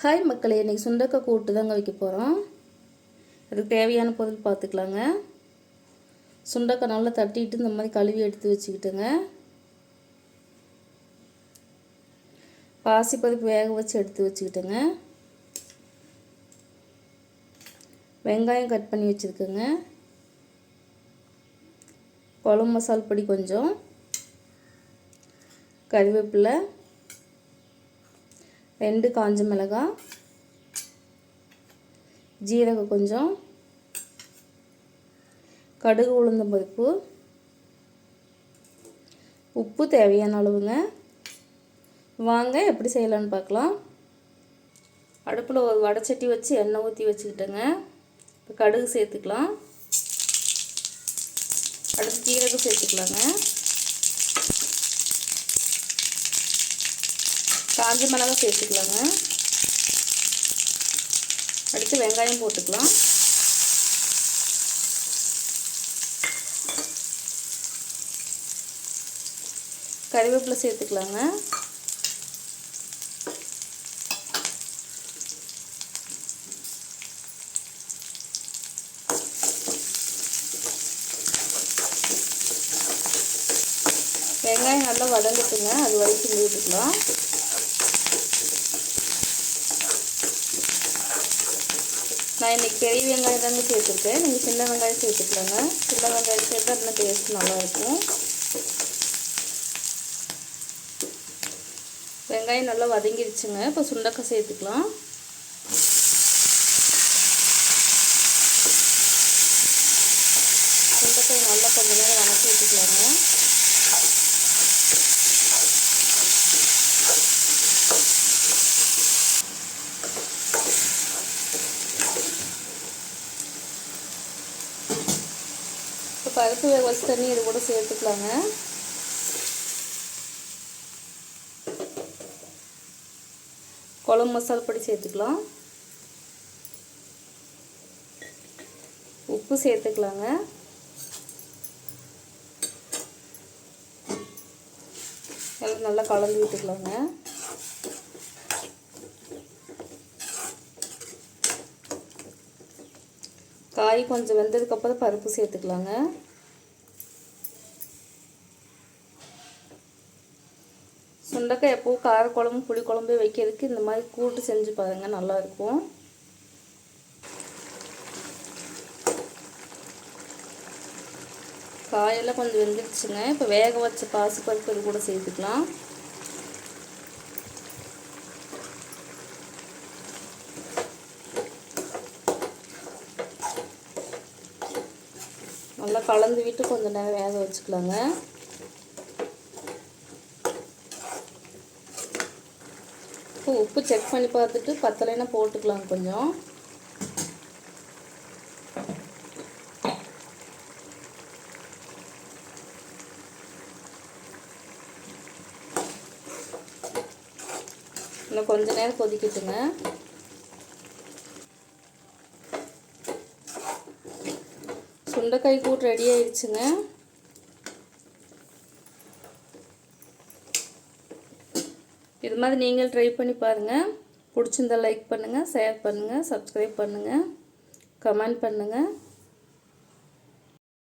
Hi மக்களே, இன்றைக்கி சுண்டக்காய் கூட்டு தாங்க வைக்க போகிறோம். அதுக்கு தேவையான பொருள் பார்த்துக்கலாங்க. சுண்டக்காய் நல்லா தட்டிட்டு இந்த மாதிரி கழுவி எடுத்து வச்சுக்கிட்டுங்க. பாசிப்பருப்பு வேக வச்சு எடுத்து வச்சுக்கிட்டுங்க. வெங்காயம் கட் பண்ணி வச்சுருக்கேங்க. குழம்பு மசால் பொடி கொஞ்சம், கறிவேப்பிலை, 2 காஞ்ச மிளகாய், ஜீரகம் கொஞ்சம், கடுகு உளுந்தம் பருப்பு, உப்பு தேவையான அளவுங்க. வாங்க எப்படி செய்யலான்னு பார்க்கலாம். அடுப்பில் ஒரு வடைச்சட்டி வச்சு எண்ணெய் ஊற்றி வச்சுக்கிட்டேங்க. இப்போ கடுகு சேர்த்துக்கலாம். அடுத்து ஜீரகம் சேர்த்துக்கலாங்க. காஞ்ச மிளகாய் சேர்த்துக்கலாங்க. அடுத்து வெங்காயம் போட்டுக்கலாம். கறிவேப்பிலை சேர்த்துக்கலாங்க. வெங்காயம் நல்லா வதங்கட்டுங்க, அது வரைக்கும் விட்டுக்கலாம். நான் இன்றைக்கி பெரிய வெங்காயம் தாங்க சேர்த்துருக்கேன். நீங்கள் சின்ன வெங்காயம் சேர்த்துக்கலாங்க. சின்ன வெங்காயம் சேர்த்தா இன்னும் டேஸ்ட் நல்லாயிருக்கும். வெங்காயம் நல்லா வதங்கிடுச்சுங்க. இப்போ சுண்டக்காய் சேர்த்துக்கலாம். சுண்டக்காய் நல்லா கொஞ்ச நேரம் வதக்கி விட்டுக்கலாங்க. பருப்பு வேக வச்சு தண்ணி இது கூட சேர்த்துக்கலாங்க. குழம்பு மசாலா பொடி சேர்த்துக்கலாம். உப்பு சேர்த்துக்கலாங்க. எல்லாம் நல்லா கலந்து விட்டுக்கலாங்க. காய் கொஞ்சம் வெந்ததுக்கப்புறம் பருப்பு சேர்த்துக்கலாங்க. சுண்டக்காய் எப்போவும் காரக்குழம்பு புளிக்குழம்பு வைக்கிறதுக்கு இந்த மாதிரி கூட்டு செஞ்சு பாருங்கள், நல்லாயிருக்கும். காயெல்லாம் கொஞ்சம் வெந்துடுச்சுங்க. இப்போ வேக வச்ச பாசிப்பருப்பு இது கூட சேர்த்துக்கலாம். நல்லா கலந்து விட்டு கொஞ்சம் நேரம் வேக வச்சுக்கலாங்க. உப்பு செக் பண்ணி பார்த்துட்டு பத்தலைன்னா போட்டுக்கலாம் கொஞ்சம். இன்னும் கொஞ்ச நேரம் கொதிக்கட்டுங்க. சுண்டைக்காய் கூட்டு ரெடி ஆயிடுச்சுங்க. இது மாதிரி நீங்கள் ட்ரை பண்ணி பாருங்கள். பிடிச்சிருந்தா லைக் பண்ணுங்கள், ஷேர் பண்ணுங்கள், சப்ஸ்கிரைப் பண்ணுங்கள், கமெண்ட் பண்ணுங்கள்.